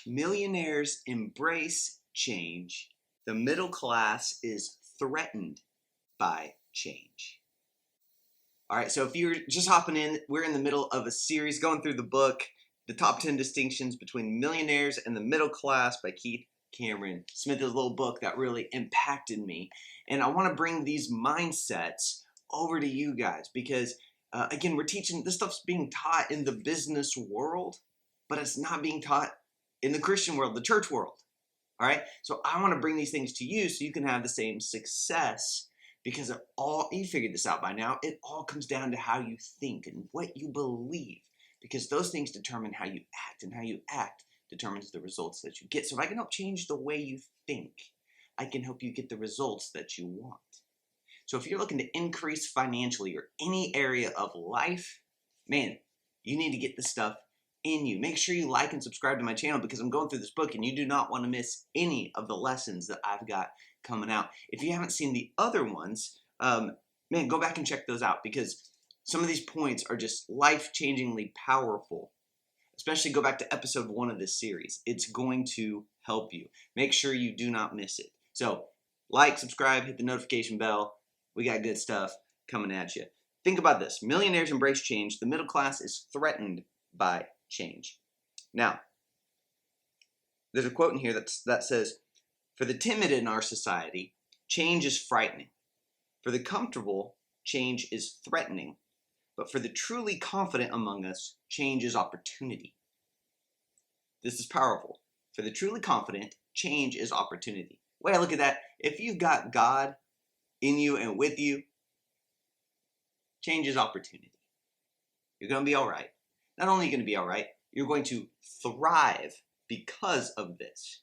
Millionaires embrace change. The middle class is threatened by change. All right, so if you're just hopping in, we're in the middle of a series going through the book, The Top 10 Distinctions Between Millionaires and the Middle Class by Keith Cameron Smith's little book that really impacted me. And I want to bring these mindsets over to you guys because, again, we're teaching, this stuff's being taught in the business world, but it's not being taught in the Christian world, the church world. All right, so I want to bring these things to you so you can have the same success, because you figured this out by now, it all comes down to how you think and what you believe, because those things determine how you act, and how you act determines the results that you get. So if I can help change the way you think, I can help you get the results that you want. So if you're looking to increase financially or any area of life, man, you need to get this stuff in you. Make sure you like and subscribe to my channel, because I'm going through this book and you do not want to miss any of the lessons that I've got coming out. If you haven't seen the other ones, man, go back and check those out, because some of these points are just life-changingly powerful. Especially go back to episode 1 of this series. It's going to help you. Make sure you do not miss it. So like, subscribe, hit the notification bell. We got good stuff coming at you. Think about this. Millionaires embrace change. The middle class is threatened by change. Now, there's a quote in here that says, "For the timid in our society, change is frightening. For the comfortable, change is threatening. But for the truly confident among us, change is opportunity." This is powerful. For the truly confident, change is opportunity. Way I look at that, if you've got God in you and with you, change is opportunity. You're going to be all right. Not only are you going to be all right, you're going to thrive because of this.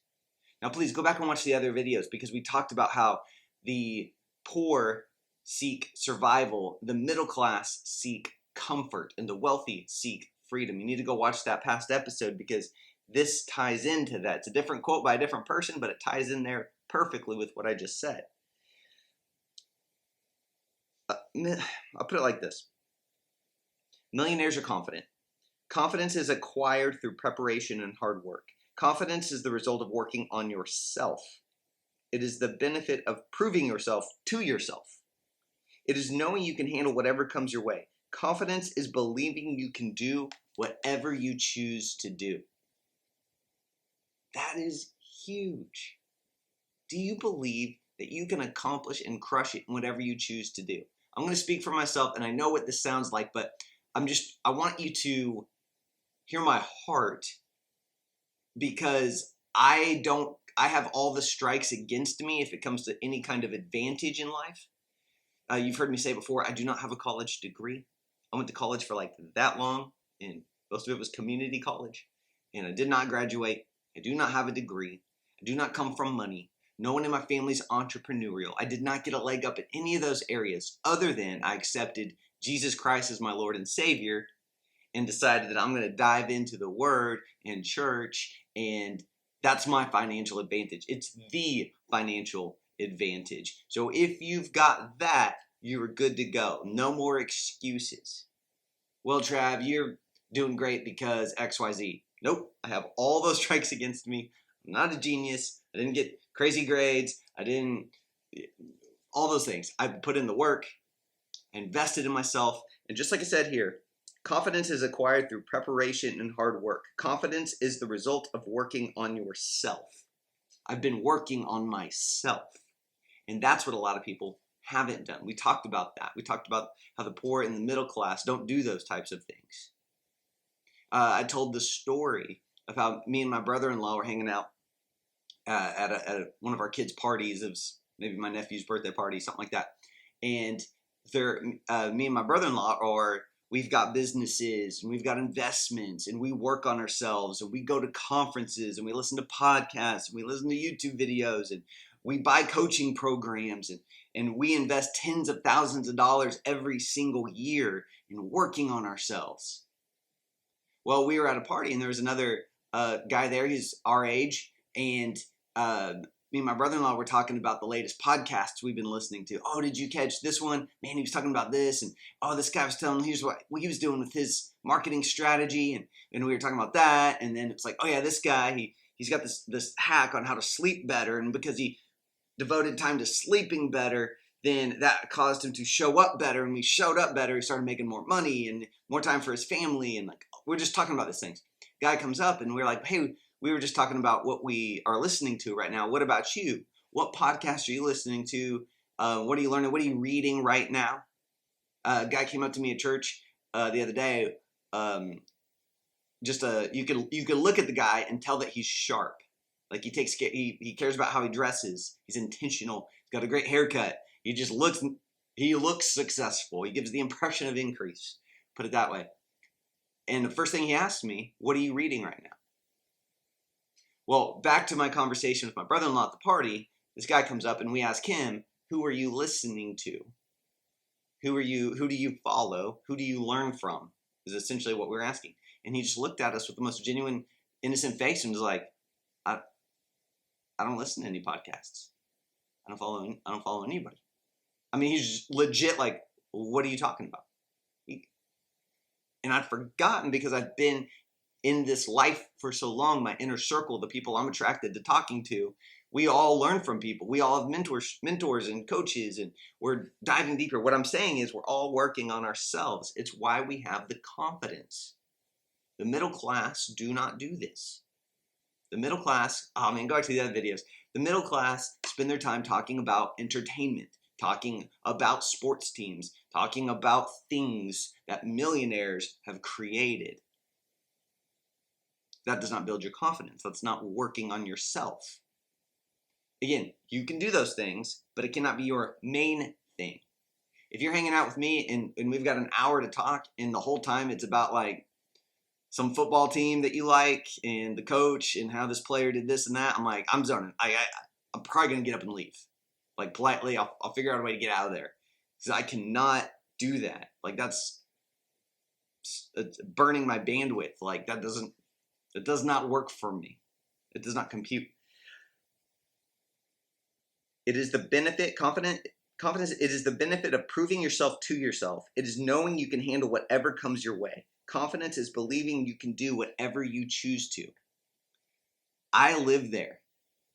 Now, please go back and watch the other videos, because we talked about how the poor seek survival, the middle class seek comfort, and the wealthy seek freedom. You need to go watch that past episode, because this ties into that. It's a different quote by a different person, but it ties in there perfectly with what I just said. I'll put it like this. Millionaires are confident. Confidence is acquired through preparation and hard work. Confidence is the result of working on yourself. It is the benefit of proving yourself to yourself. It is knowing you can handle whatever comes your way. Confidence is believing you can do whatever you choose to do. That is huge. Do you believe that you can accomplish and crush it in whatever you choose to do? I'm going to speak for myself, and I know what this sounds like, but I want you to hear my heart, because I have all the strikes against me if it comes to any kind of advantage in life. You've heard me say before, I do not have a college degree. I went to college for like that long, and most of it was community college, and I did not graduate. I do not have a degree. I do not come from money. No one in my family's entrepreneurial. I did not get a leg up in any of those areas, other than I accepted Jesus Christ as my Lord and Savior and decided that I'm going to dive into the Word and church, and that's my financial advantage. It's the financial advantage. So if you've got that, you're good to go. No more excuses. Well, Trav, you're doing great because XYZ. Nope, I have all those strikes against me. I'm not a genius. I didn't get crazy grades. All those things. I put in the work. I invested in myself. And just like I said here, confidence is acquired through preparation and hard work. Confidence is the result of working on yourself. I've been working on myself. And that's what a lot of people haven't done. We talked about that. We talked about how the poor and the middle class don't do those types of things. I told the story of how me and my brother-in-law were hanging out at one of our kids' parties. It was maybe my nephew's birthday party, something like that. And me and my brother-in-law we've got businesses and we've got investments and we work on ourselves and we go to conferences and we listen to podcasts and we listen to YouTube videos and we buy coaching programs and we invest tens of thousands of dollars every single year in working on ourselves. Well, we were at a party and there was another guy there. He's our age, and me and my brother-in-law were talking about the latest podcasts we've been listening to. Oh, did you catch this one? Man, he was talking about this. And oh, this guy was telling here's what he was doing with his marketing strategy. And we were talking about that. And then it's like, oh yeah, this guy, he's got this hack on how to sleep better. And because he devoted time to sleeping better, then that caused him to show up better. And when he showed up better, he started making more money and more time for his family. And like, we're just talking about these things. Guy comes up and we're like, hey, we were just talking about what we are listening to right now. What about you? What podcast are you listening to? What are you learning? What are you reading right now? A guy came up to me at church the other day. You could look at the guy and tell that he's sharp. Like he cares about how he dresses. He's intentional. He's got a great haircut. He looks successful. He gives the impression of increase. Put it that way. And the first thing he asked me, what are you reading right now? Well, back to my conversation with my brother-in-law at the party, this guy comes up and we ask him, who are you listening to? Who do you follow? Who do you learn from? Is essentially what we're asking. And he just looked at us with the most genuine, innocent face and was like, I don't listen to any podcasts. I don't follow anybody. I mean, he's just legit like, what are you talking about? And I'd forgotten because I've been in this life for so long, my inner circle, the people I'm attracted to talking to, we all learn from people. We all have mentors and coaches, and we're diving deeper. What I'm saying is we're all working on ourselves. It's why we have the confidence. The middle class do not do this. The middle class, go back to the other videos. The middle class spend their time talking about entertainment, talking about sports teams, talking about things that millionaires have created. That does not build your confidence. That's not working on yourself. Again, you can do those things, but it cannot be your main thing. If you're hanging out with me and we've got an hour to talk and the whole time it's about like some football team that you like and the coach and how this player did this and that, I'm like, I'm zoning. I'm probably going to get up and leave. Like politely, I'll figure out a way to get out of there. Because I cannot do that. Like it's burning my bandwidth. Like it does not work for me. It does not compute. It is the benefit, confidence, it is the benefit of proving yourself to yourself. It is knowing you can handle whatever comes your way. Confidence is believing you can do whatever you choose to. I live there.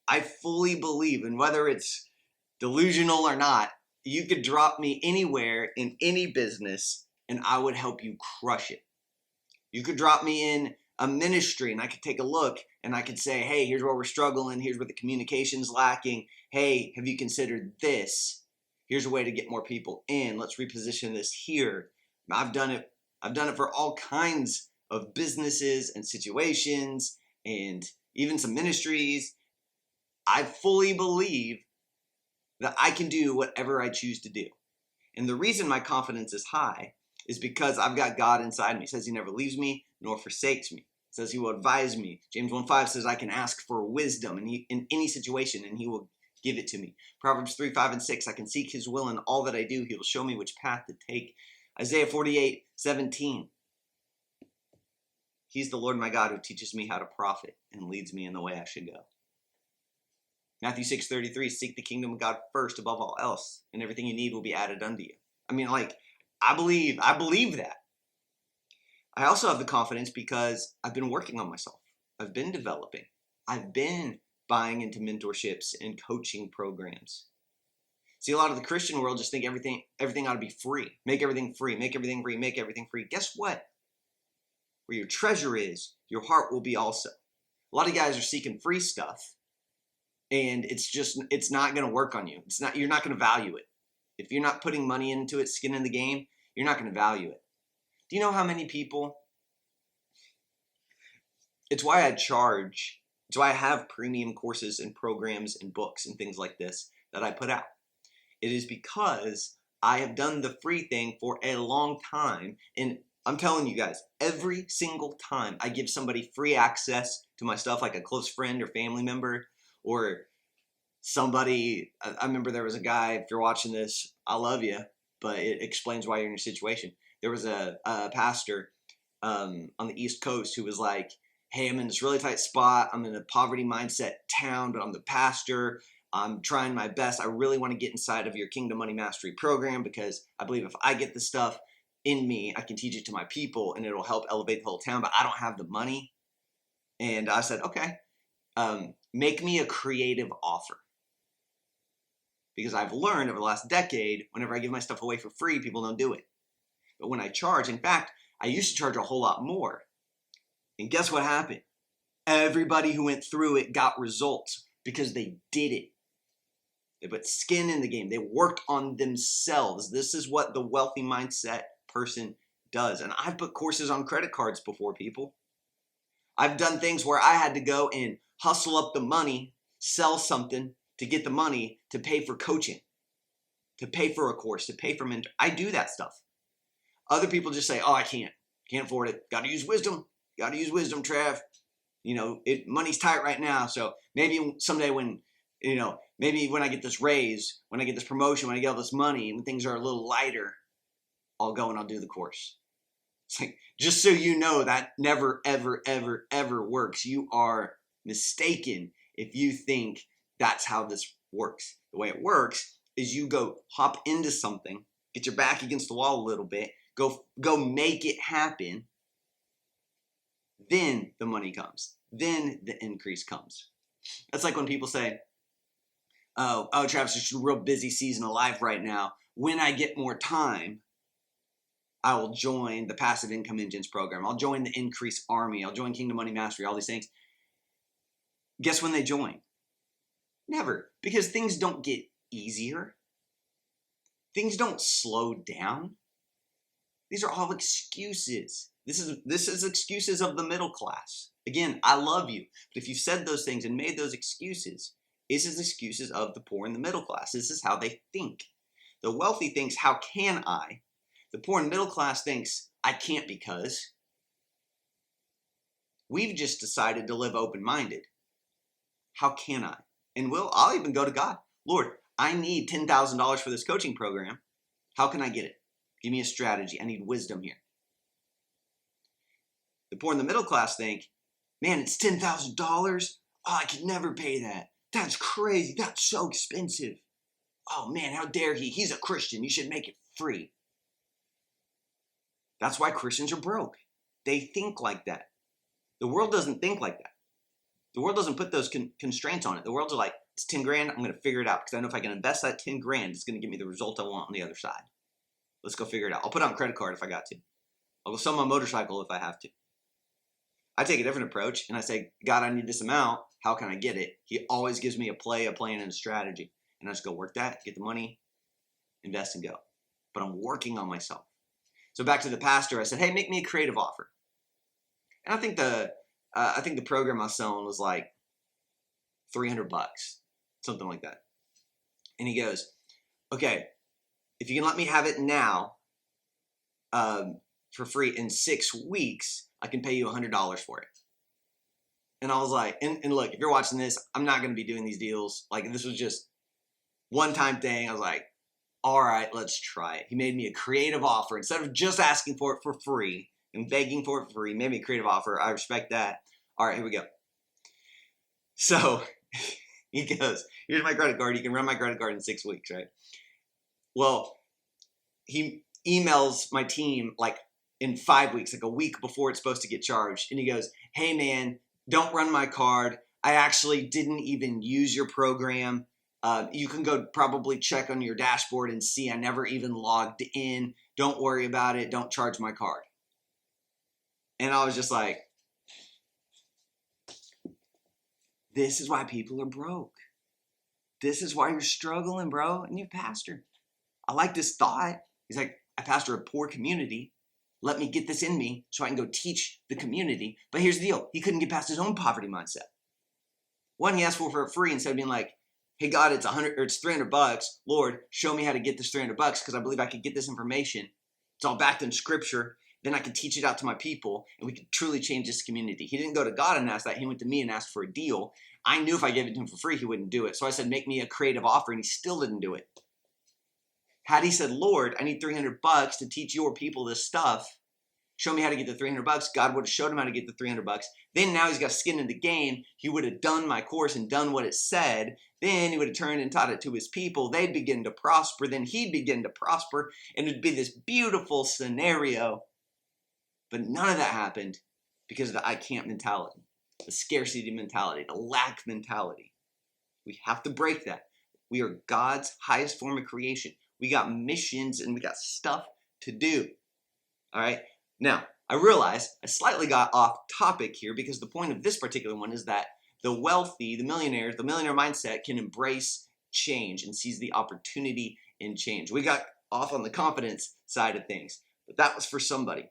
I fully believe, and whether it's delusional or not, you could drop me anywhere in any business and I would help you crush it. You could drop me in a ministry and I could take a look and I could say, hey, here's where we're struggling. Here's where the communication's lacking. Hey, have you considered this? Here's a way to get more people in. Let's reposition this here. I've done it for all kinds of businesses and situations and even some ministries. I fully believe that I can do whatever I choose to do. And the reason my confidence is high is because I've got God inside me. He says he never leaves me nor forsakes me. He says he will advise me. James 1:5 says I can ask for wisdom in any situation and he will give it to me. Proverbs 3:5 and 6, I can seek his will in all that I do. He will show me which path to take. Isaiah 48:17, he's the Lord my God who teaches me how to profit and leads me in the way I should go. Matthew 6:33, seek the kingdom of God first above all else, and everything you need will be added unto you. I believe that. I also have the confidence because I've been working on myself. I've been developing. I've been buying into mentorships and coaching programs. See, a lot of the Christian world just think everything ought to be free. Make everything free, make everything free, make everything free. Guess what? Where your treasure is, your heart will be also. A lot of guys are seeking free stuff, and it's not going to work on you. You're not going to value it. If you're not putting money into it, skin in the game, you're not going to value it. Do you know how many people? It's why I have premium courses and programs and books and things like this that I put out. It is because I have done the free thing for a long time. And I'm telling you guys, every single time I give somebody free access to my stuff, like a close friend or family member, or somebody, I remember there was a guy, if you're watching this, I love you, but it explains why you're in your situation. There was a pastor on the East Coast who was like, hey, I'm in this really tight spot. I'm in a poverty mindset town, but I'm the pastor. I'm trying my best. I really want to get inside of your Kingdom Money Mastery program because I believe if I get the stuff in me, I can teach it to my people and it'll help elevate the whole town, but I don't have the money. And I said, okay, make me a creative offer. Because I've learned over the last decade, whenever I give my stuff away for free, people don't do it. But when I charge, in fact, I used to charge a whole lot more. And guess what happened? Everybody who went through it got results because they did it. They put skin in the game. They worked on themselves. This is what the wealthy mindset person does. And I've put courses on credit cards before, people. I've done things where I had to go and hustle up the money, sell something to get the money to pay for coaching, to pay for a course, to pay for mentor. I do that stuff. Other people just say, oh, I can't afford it. Got to use wisdom. Got to use wisdom, Trav. Money's tight right now. So maybe someday when, maybe when I get this raise, when I get this promotion, when I get all this money and things are a little lighter, I'll go and I'll do the course. It's like, just so you know, that never, ever, ever, ever works. You are mistaken if you think that's how this works. The way it works is you go hop into something, get your back against the wall a little bit, go make it happen. Then the money comes. Then the increase comes. That's like when people say, oh, Travis, it's a real busy season of life right now. When I get more time, I will join the Passive Income Engines program. I'll join the Increase Army. I'll join Kingdom Money Mastery, all these things. Guess when they join? Never. Because things don't get easier. Things don't slow down. These are all excuses. This is excuses of the middle class. Again, I love you. But if you've said those things and made those excuses, this is excuses of the poor and the middle class. This is how they think. The wealthy thinks, how can I? The poor and middle class thinks, I can't because. We've just decided to live open-minded. How can I? And I'll even go to God. Lord, I need $10,000 for this coaching program. How can I get it? Give me a strategy. I need wisdom here. The poor and the middle class think, man, it's $10,000. Oh, I could never pay that. That's crazy. That's so expensive. Oh man, how dare he? He's a Christian. You should make it free. That's why Christians are broke. They think like that. The world doesn't think like that. The world doesn't put those constraints on it. The world's like, it's 10 grand. I'm going to figure it out because I know if I can invest that 10 grand, it's going to give me the result I want on the other side. Let's go figure it out. I'll put it on a credit card if I got to. I'll go sell my motorcycle if I have to. I take a different approach and I say, God, I need this amount. How can I get it? He always gives me a plan, and a strategy. And I just go work that, get the money, invest and go. But I'm working on myself. So back to the pastor, I said, hey, make me a creative offer. And I think the program I was selling was like $300, something like that. And he goes, okay, if you can let me have it now for free in 6 weeks, I can pay you $100 for it. And I was like, and look, if you're watching this, I'm not going to be doing these deals. Like, this was just one-time thing. I was like, all right, let's try it. He made me a creative offer. Instead of just asking for it for free and begging for it for free, he made me a creative offer. I respect that. All right, here we go. So he goes, here's my credit card. You can run my credit card in 6 weeks, right? Well, he emails my team like in 5 weeks, like a week before it's supposed to get charged. And he goes, hey man, don't run my card. I actually didn't even use your program. You can go probably check on your dashboard and see I never even logged in. Don't worry about it. Don't charge my card. And I was just like, this is why people are broke. This is why you're struggling, bro. And you're a pastor. I like this thought. He's like, I pastor a poor community. Let me get this in me so I can go teach the community. But here's the deal. He couldn't get past his own poverty mindset. One, he asked for it free instead of being like, hey God, it's $300. Lord, show me how to get this $300 because I believe I could get this information. It's all backed in scripture. Then I could teach it out to my people and we could truly change this community. He didn't go to God and ask that. He went to me and asked for a deal. I knew if I gave it to him for free, he wouldn't do it. So I said, make me a creative offer, and he still didn't do it. Had he said, Lord, I need $300 to teach your people this stuff, show me how to get the 300 bucks. God would have showed him how to get the 300 bucks. Then now he's got skin in the game. He would have done my course and done what it said. Then he would have turned and taught it to his people. They'd begin to prosper. Then he'd begin to prosper. And it'd be this beautiful scenario. But none of that happened because of the I can't mentality, the scarcity mentality, the lack mentality. We have to break that. We are God's highest form of creation. We got missions and we got stuff to do. All right. Now, I realize I slightly got off topic here because the point of this particular one is that the wealthy, the millionaires, the millionaire mindset can embrace change and seize the opportunity in change. We got off on the confidence side of things, but that was for somebody.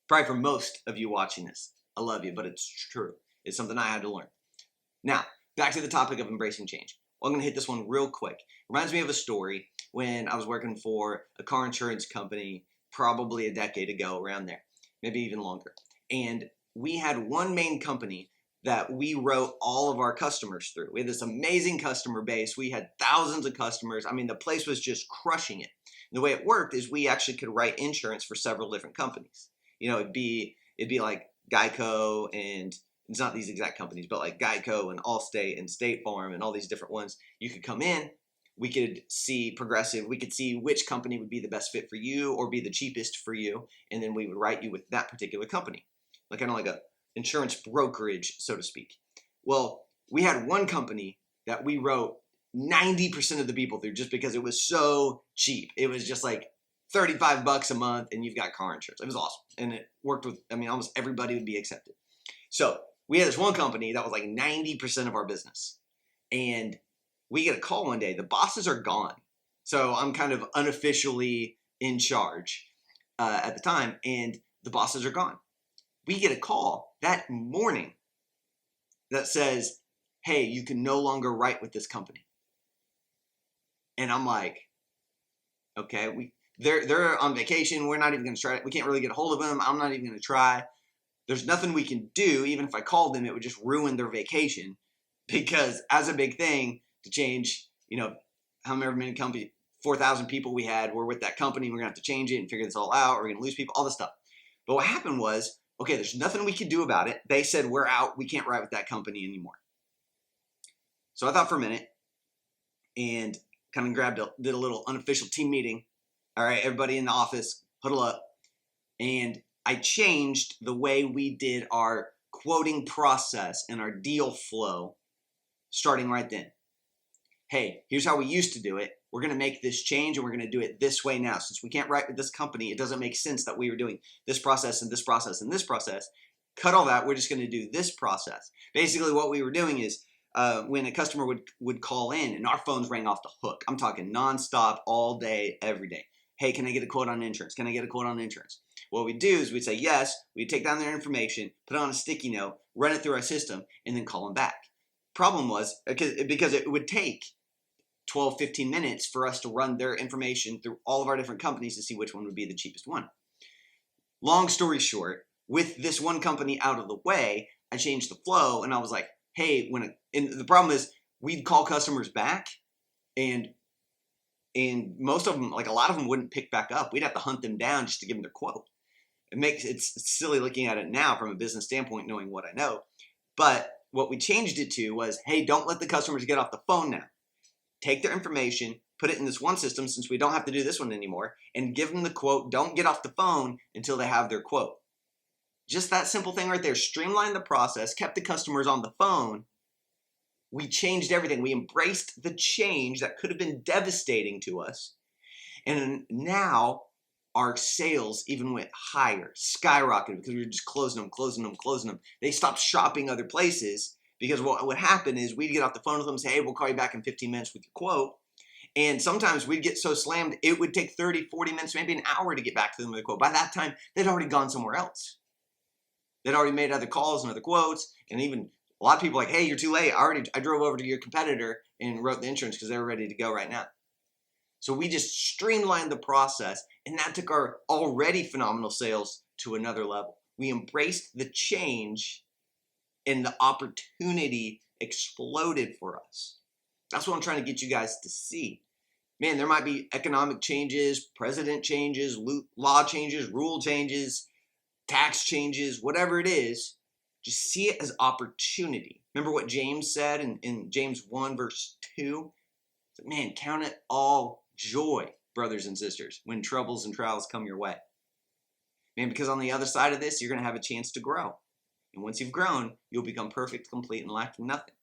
Probably for most of you watching this. I love you, but it's true. It's something I had to learn. Now, back to the topic of embracing change. Well, I'm going to hit this one real quick. Reminds me of a story when I was working for a car insurance company probably a decade ago, around there, maybe even longer. And we had one main company that we wrote all of our customers through. We had this amazing customer base. We had thousands of customers. I mean, the place was just crushing it. And the way it worked is we actually could write insurance for several different companies. You know, it'd be like Geico, and it's not these exact companies, but like Geico and Allstate and State Farm and all these different ones. You could come in, we could see Progressive, we could see which company would be the best fit for you or be the cheapest for you, and then we would write you with that particular company, like kind of like a insurance brokerage, so to speak. Well, we had one company that we wrote 90% of the people through just because it was so cheap. It was just like $35 a month and you've got car insurance. It was awesome. And it worked with, I mean, almost everybody would be accepted. So we had this one company that was like 90% of our business. And we get a call one day. The bosses are gone. So I'm kind of unofficially in charge at the time. And the bosses are gone. We get a call that morning that says, hey, you can no longer write with this company. And I'm like, okay, they're on vacation. We're not even going to try it. We can't really get a hold of them. I'm not even going to try. There's nothing we can do. Even if I called them, it would just ruin their vacation, because as a big thing to change, you know, however many company, 4,000 people we had were with that company. We're going to have to change it and figure this all out. We're going to lose people, all this stuff. But what happened was, okay, there's nothing we can do about it. They said, we're out. We can't write with that company anymore. So I thought for a minute and kind of did a little unofficial team meeting. All right, everybody in the office, huddle up. And I changed the way we did our quoting process and our deal flow starting right then. Hey, here's how we used to do it. We're going to make this change and we're going to do it this way now. Since we can't write with this company, it doesn't make sense that we were doing this process and this process and this process. Cut all that. We're just going to do this process. Basically, what we were doing is when a customer would call in and our phones rang off the hook. I'm talking nonstop, all day, every day. Hey, can I get a quote on insurance? Can I get a quote on insurance? What we'd do is we'd say yes, we'd take down their information, put it on a sticky note, run it through our system, and then call them back. Problem was, because it would take 12, 15 minutes for us to run their information through all of our different companies to see which one would be the cheapest one. Long story short, with this one company out of the way, I changed the flow and I was like, hey, and the problem is we'd call customers back and most of them, like a lot of them wouldn't pick back up. We'd have to hunt them down just to give them their quote. It's silly looking at it now from a business standpoint, knowing what I know. But what we changed it to was, hey, don't let the customers get off the phone now. Take their information, put it in this one system since we don't have to do this one anymore, and give them the quote. Don't get off the phone until they have their quote. Just that simple thing right there. Streamlined the process, kept the customers on the phone. We changed everything. We embraced the change that could have been devastating to us. And now our sales even went higher, skyrocketed, because we were just closing them. They stopped shopping other places because what would happen is we'd get off the phone with them and say, hey, we'll call you back in 15 minutes with your quote. And sometimes we'd get so slammed, it would take 30, 40 minutes, maybe an hour to get back to them with a quote. By that time, they'd already gone somewhere else. They'd already made other calls and other quotes, and even a lot of people like, hey, you're too late. I drove over to your competitor and wrote the insurance because they were ready to go right now. So we just streamlined the process, and that took our already phenomenal sales to another level. We embraced the change, and the opportunity exploded for us. That's what I'm trying to get you guys to see. Man, there might be economic changes, president changes, law changes, rule changes, tax changes, whatever it is. Just see it as opportunity. Remember what James said in James 1 verse 2? Man, count it all joy, brothers and sisters, when troubles and trials come your way. Man, because on the other side of this, you're going to have a chance to grow. And once you've grown, you'll become perfect, complete, and lacking nothing.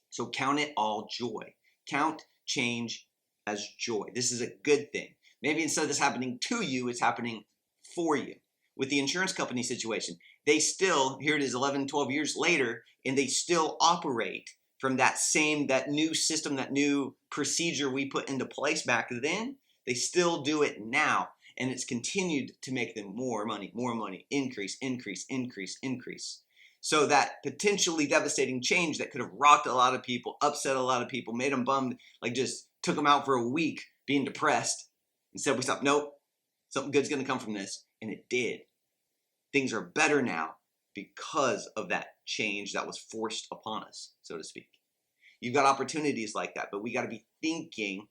So count it all joy. Count change as joy. This is a good thing. Maybe instead of this happening to you, it's happening for you. With the insurance company situation, they still, here it is 11, 12 years later, and they still operate from that new system, that new procedure we put into place back then. They still do it now. And it's continued to make them more money, increase, increase, increase, increase. So that potentially devastating change that could have rocked a lot of people, upset a lot of people, made them bummed, like just took them out for a week being depressed. Instead we stopped, nope, something good's going to come from this. And it did. Things are better now because of that change that was forced upon us, so to speak. You've got opportunities like that, but we got to be thinking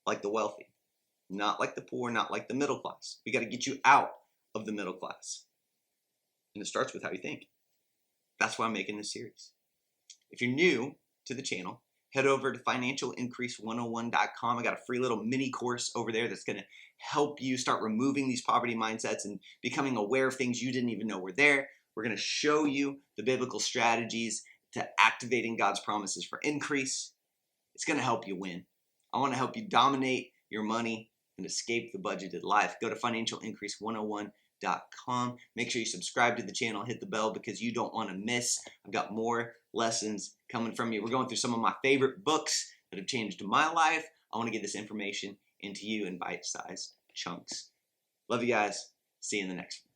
like the wealthy, not like the poor, not like the middle class. We got to get you out of the middle class. And it starts with how you think. That's why I'm making this series. If you're new to the channel, head over to financialincrease101.com. I got a free little mini course over there that's going to help you start removing these poverty mindsets and becoming aware of things you didn't even know were there. We're going to show you the biblical strategies to activating God's promises for increase. It's going to help you win. I want to help you dominate your money and escape the budgeted life. Go to financialincrease101.com. Make sure you subscribe to the channel, hit the bell because you don't want to miss. I've got more lessons coming from you. We're going through some of my favorite books that have changed my life. I want to get this information into you in bite-sized chunks. Love you guys. See you in the next one.